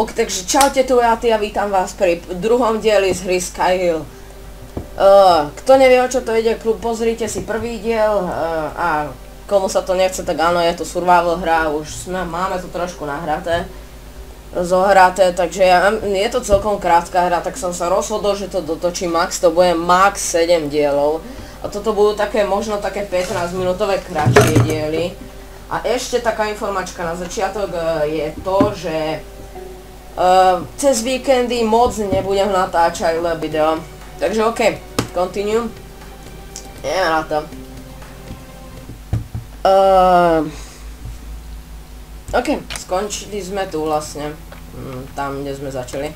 Ok, takže čaute, tu ja a vítam vás pri druhom dieli z hry Skyhill. Kto nevie, o čo to ide, pozrite si prvý diel a komu sa to nechce, tak áno, je to survival hra, už máme to trošku nahraté, zohraté, takže je to celkom krátka hra, tak som sa rozhodol, že to dotočím max, to bude max 7 dielov. A toto budú také, možno také 15 minútové kratšie diely. A ešte taká informačka na začiatok je to, že cez víkendy moc nebudem natáčať video. Takže ok, continue. Ideme na to. Ok, skončili sme tu vlastne. Tam, kde sme začali.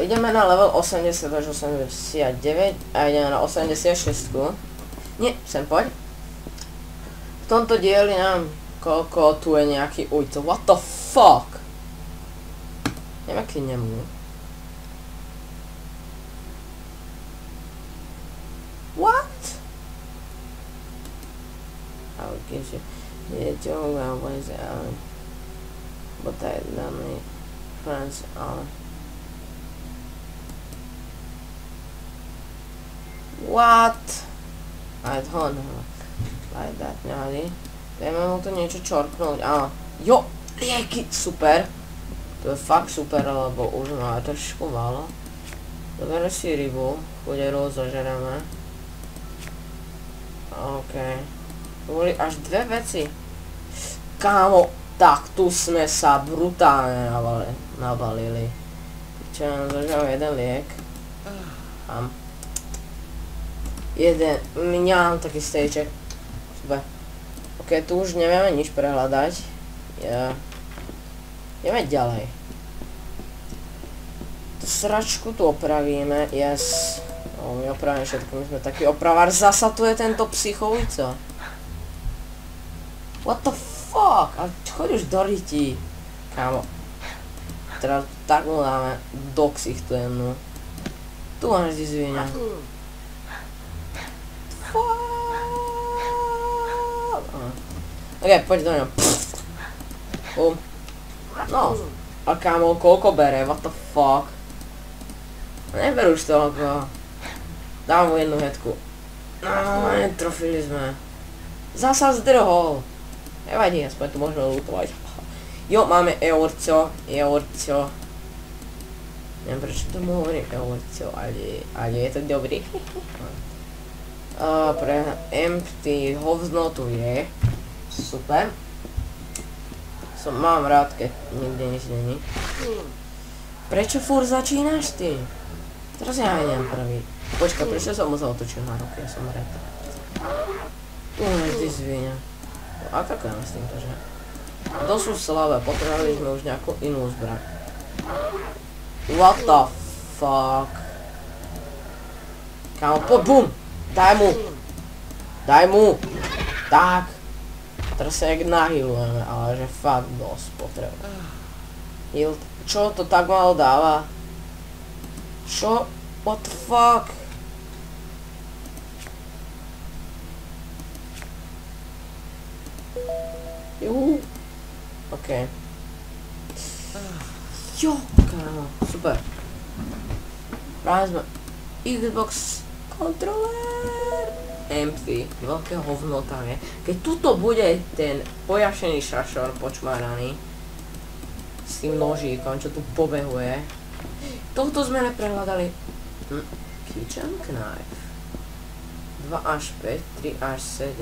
Ideme na level 80 až 89 a ideme na 86. Nie, sem poď. V tomto dieli nám koľko tu je nejaký ujco. What the fuck? Ideme k nemu. What? I'll give you the joke and ways out. But I love me friends on. What? I don't know. Like that, ňali. Dajme mu to niečo čorknúť, áno. Jo, lieky, super. To je fakt super, lebo už máme trošku málo. Dobre si rybu, chuderu zožereme. OK. To boli až dve veci. Kámo, tak tu sme sa brutálne nabalili. Čo nám zožal jeden liek. Mám taký stejček. Super. Ok, tu už nevieme nič prehľadať. Ideme ďalej. Tu sračku tu opravíme, yes. My opravíme všetko, my sme taký opravár. Zasa tu je tento psychovico. What the fuck? A choď už do ryti. Kámo. Teraz tak mu dáme do ksichtujem. Tu máš dizvíňa. Ok, poď do ňa. No, a kámo, koľko bere, what the fuck. Neber už toľko. Dám mu jednu hedku. No, netrofili sme. Zasa zdrhol. Nevadí, aspoň tu môžeme lutovať. Jo, máme eurco. Neviem, prečo tomu hovorím eurco, ale je to dobrý. Pre empty hovno tu je. Super. Mám rád, keď nikde nič není. Prečo furt začínaš ty? Teraz ja idem prvý. Počkaj, prečo som mu zautočil na ruky? Ja som rád. Tu máš ty svinia. A kakáme s týmto, že? To sú slabé, potrebovali sme už nejakú inú zbraň. What the fuck? Kámo, poď, bum! Daj mu! Tak! Teraz sa jak nahylujeme, ale že fakt dosť potrebujem. Čo to tak malo dáva? Čo? What the fuck? Juhu. OK. Jo, kámo, super. Práve sme Xbox kontroler. Empty, veľké hovno tam je. Keď tuto bude ten pojašený šašor počmáraný s tým nožíkom, čo tu pobehuje. Tohto sme neprehľadali. Kitchen knife. 2 až 5, 3 až 7.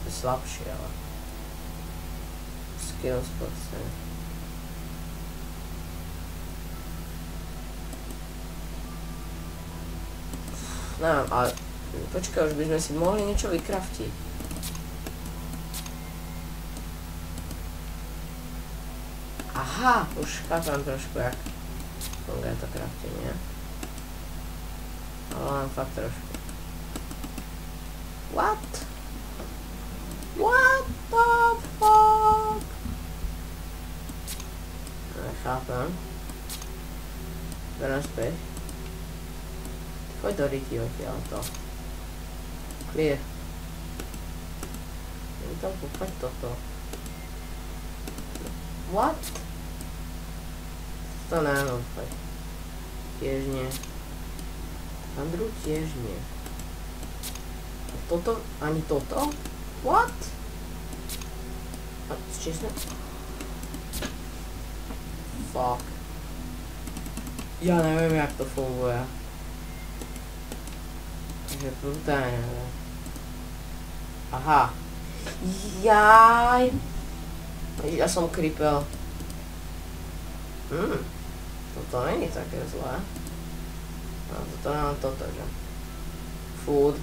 To je slabšie, ale. Skills %. Neviem, ale počkaj, už by sme si mohli niečo vykraftiť. Aha, už chápem trošku, jak funguje to kraftenie. Ale len fakt trošku. What? What the fuck? Nechápem. Berem späť. Poď do ryti odtiaľto. Clear. Tam poď toto. What? To neviem, poď. Tiež nie. Andrew tiež nie. Toto? Ani toto? What? A česne? Fuck. Ja neviem, jak to funguje. Takže brutálne. Aha. Jaj. Ja som kripel. Toto není také zlé. No toto nemám toto, že? Food.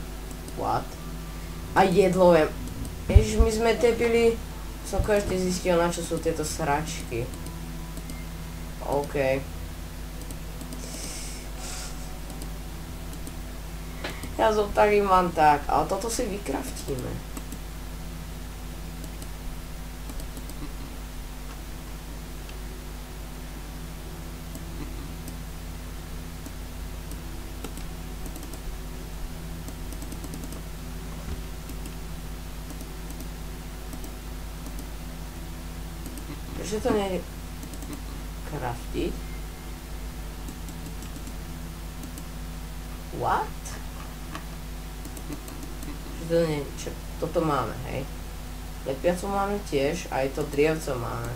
What? A jedlo viem. Ježiš, my sme debili. Som konečne zistil, na čo sú tieto sračky. OK. Ja som taký mám tak, ale toto si vykraftíme. Prečo to nie kraftiť? What? Toto máme, hej. Lepiacu máme tiež, aj to drievco máme.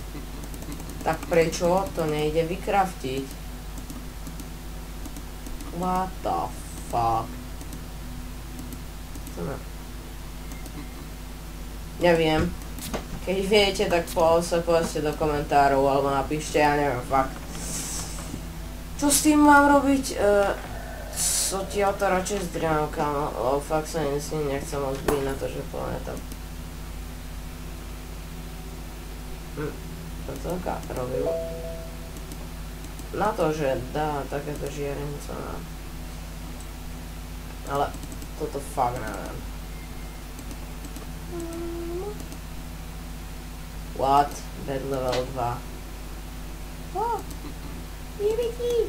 Tak prečo to nejde vykraftiť? What the fuck? Neviem. Keď viete, tak povedzte do komentárov, alebo napíšte, ja neviem, fakt. Čo s tým mám robiť? Ja to radšej zdrám, kámo, lebo fakt sa s ním nechcem moc byť na to, že planéta. Toto robil. Na to, že dá takéto žiarence na... Ale toto fakt neviem. What? Bed level 2. Oh! Jibiki!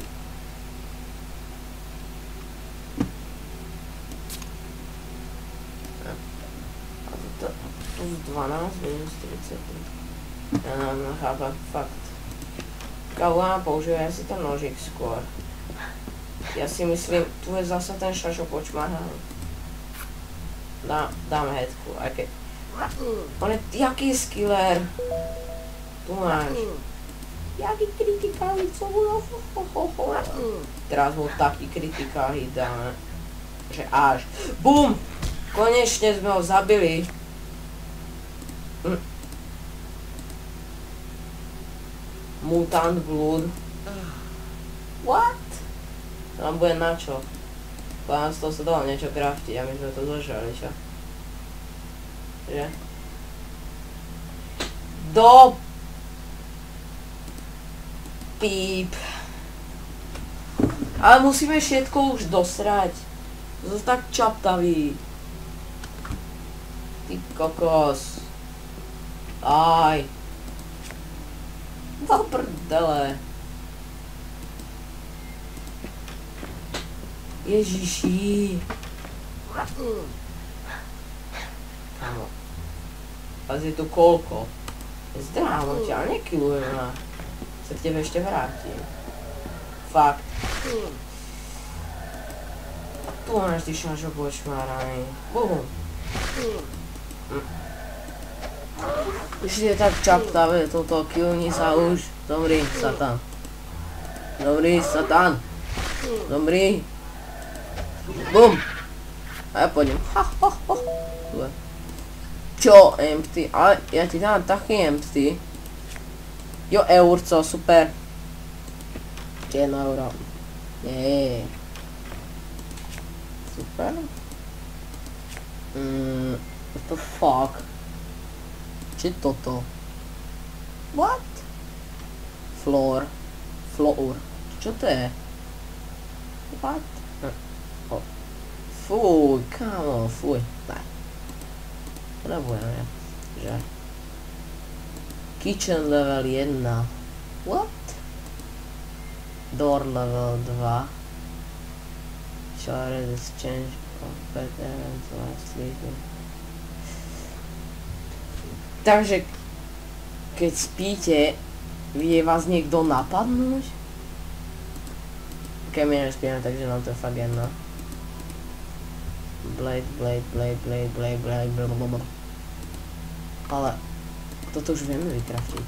Plus 12 minus 30. Ja neviem, chápem, fakt. Kávo, používaj si ten nožík skôr. Ja si myslím, tu je zase ten šašo počmarhaný. Dáme headku, aj keď... On je jaký skiller. Tu máš. Jaký kritikál hit som bol. Teraz bol taký kritikál hit dáme. Že až. BUM! Konečne sme ho zabili. Mutant Blood. What? To nám bude na čo? Pán z toho sa dalo niečo craftiť a my sme to zožrali, čo? Že? Do... Píp. Ale musíme všetko už dosrať. To sú tak čaptaví. Ty kokos. Aj. Do prdele. Ježiši. Kámo. A je tu koľko? Zdrávo ťa, nekilujem ma. Sa k tebe ešte vrátim. Fakt. A tu máš ty šašo počmáraný. Bohum. Už je tak čaptavé toto, killni sa už. Dobrý, satan. Dobrý, satan. Dobrý. Bum. A ja pôjdem. Ha, ha, ha. Čo, empty? Ale ja ti dám taký empty. Jo, eurco, super. 1 euro. Nie. Super. What the fuck? Či toto? What? Floor. Čo to je? What? Fuj, kámo, fuj. Ne. Potrebujeme, že? Kitchen level 1. What? Door level 2. Shower exchange. Bed event, sleeping. Takže keď spíte, vie vás niekto napadnúť? Keď my nespíme, takže nám to je fakt jedno. Blade. Ale toto už vieme vykraftiť.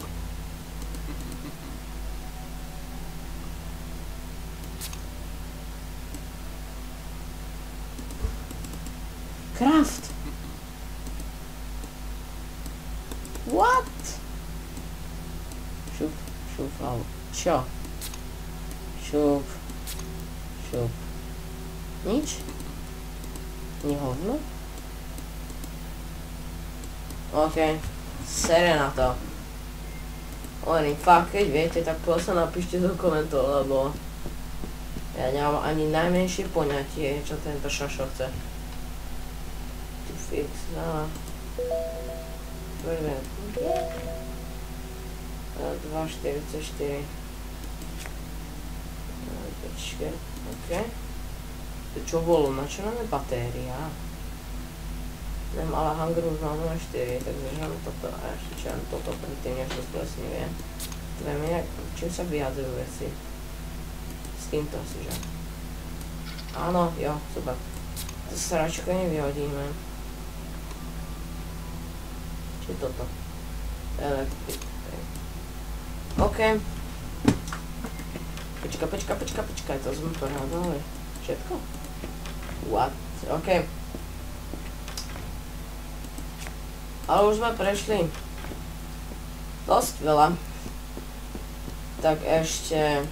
Craft! What? Šup, čo? Šup. Nič? Ni hovno? OK, sere na to. Len fakt, keď viete, tak prosím napíšte do komentov, lebo ja nemám ani najmenšie poňatie, čo tento šašo chce. Tu fix, no. 2,44. Počkej, OK. To čo bolo? Na čo máme batéria? Ale Hunger už mám 0,4, takže žám toto a ešte čo toto predtým, než to splesnivie. Vieme, čím sa vyjadrujú veci. S týmto asi, že? Áno, jo, super. To sračko nevyhodíme. Či toto? Elektrik. OK. Počkaj, to sme porádali. Všetko? What? OK. Ale už sme prešli dosť veľa. Tak ešte...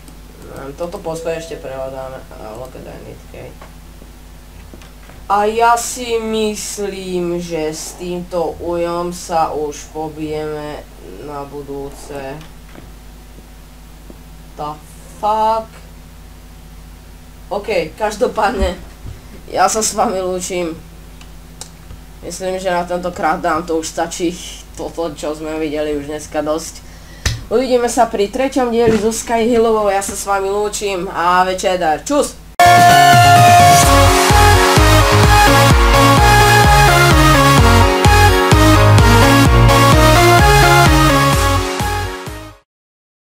toto posledne ešte prehľadáme. Look at that, okay. A ja si myslím, že s týmto ujom sa už pobijeme na budúce. The fuck? OK, každopádne, ja sa s vami lúčim. Myslím, že na tentokrát nám to už stačí. Toto, čo sme videli už dneska dosť. Uvidíme sa pri 3. dieli zo Skyhillovou. Ja sa s vami lúčim a večer dar. Čus!